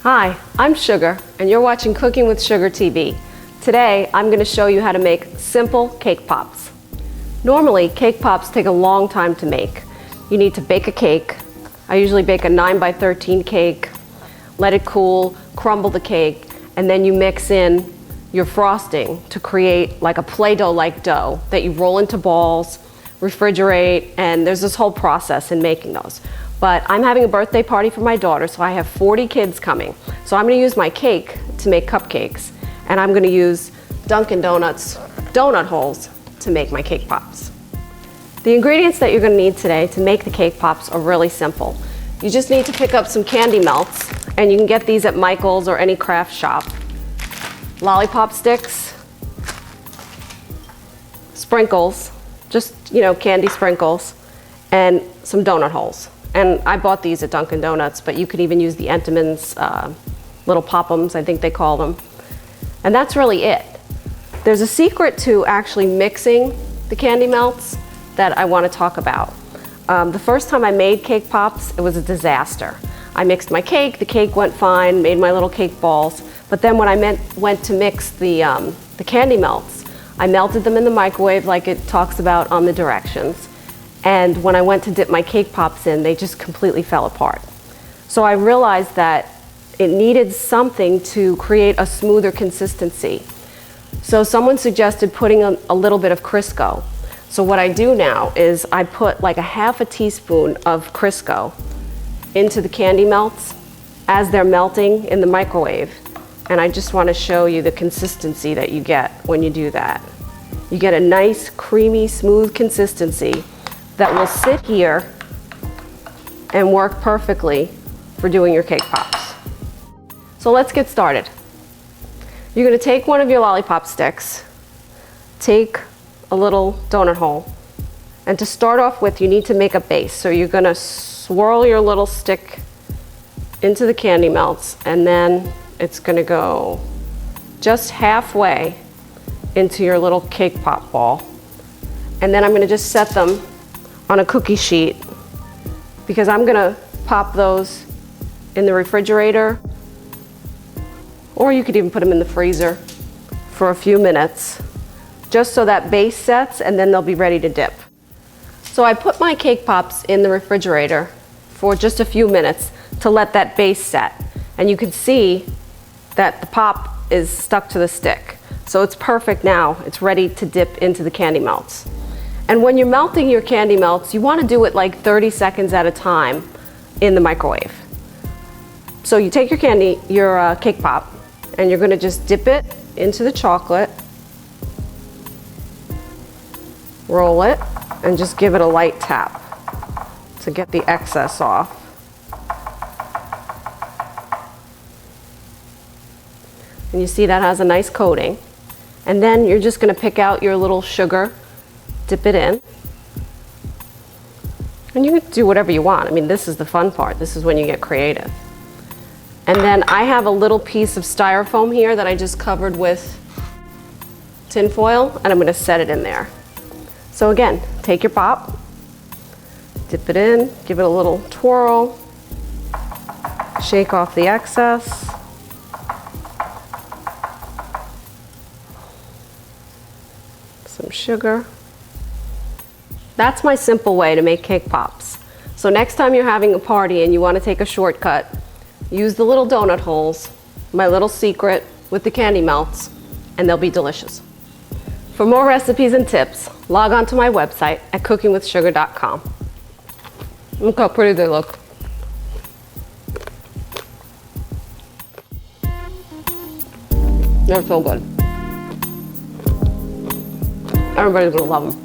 Hi, I'm Sugar, and you're watching Cooking with Sugar TV. Today, I'm going to show you how to make simple cake pops. Normally, cake pops take a long time to make. You need to bake a cake. I usually bake a 9 by 13 cake, let it cool, crumble the cake, and then you mix in your frosting to create like a Play-Doh-like dough that you roll into balls, refrigerate, and there's this whole process in making those. But I'm having a birthday party for my daughter, so I have 40 kids coming. So I'm going to use my cake to make cupcakes, and I'm going to use Dunkin Donuts donut holes to make my cake pops. The ingredients that you're going to need today to make the cake pops are really simple. You just need to pick up some candy melts, and you can get these at Michael's or any craft shop. Lollipop sticks, sprinkles, just, candy sprinkles, and some donut holes. And I bought these at Dunkin Donuts, but you could even use the Entenmann's little pop-ums, I think they call them. And that's really it. There's a secret to actually mixing the candy melts that I want to talk about. The first time I made cake pops, it was a disaster. I mixed my cake, the cake went fine, made my little cake balls, but then when I went to mix the candy melts, I melted them in the microwave like it talks about on the directions. And when I went to dip my cake pops in, they just completely fell apart. So I realized that it needed something to create a smoother consistency. So someone suggested putting a little bit of Crisco. So what I do now is I put like a half a teaspoon of Crisco into the candy melts as they're melting in the microwave. And I just want to show you the consistency that you get when you do that. You get a nice, creamy, smooth consistency that will sit here and work perfectly for doing your cake pops. So let's get started. You're going to take one of your lollipop sticks, take a little donut hole, and to start off with you need to make a base. So you're going to swirl your little stick into the candy melts, and then it's going to go just halfway into your little cake pop ball. And then I'm going to just set them on a cookie sheet because I'm gonna pop those in the refrigerator, or you could even put them in the freezer for a few minutes just so that base sets, and then they'll be ready to dip. So I put my cake pops in the refrigerator for just a few minutes to let that base set, and you can see that the pop is stuck to the stick. So it's perfect now. It's ready to dip into the candy melts. And when you're melting your candy melts, you want to do it like 30 seconds at a time in the microwave. So you take your cake pop, and you're going to just dip it into the chocolate, roll it, and just give it a light tap to get the excess off. And you see that has a nice coating. And then you're just going to pick out your little sugar, dip it in, and you can do whatever you want. I mean, this is the fun part. This is when you get creative. And then I have a little piece of styrofoam here that I just covered with tin foil, and I'm going to set it in there. So again, take your pop, dip it in, give it a little twirl, shake off the excess. Some sugar. That's my simple way to make cake pops. So next time you're having a party and you want to take a shortcut, use the little donut holes, my little secret with the candy melts, and they'll be delicious. For more recipes and tips, log on to my website at cookingwithsugar.com. Look how pretty they look. They're so good. Everybody's gonna love them.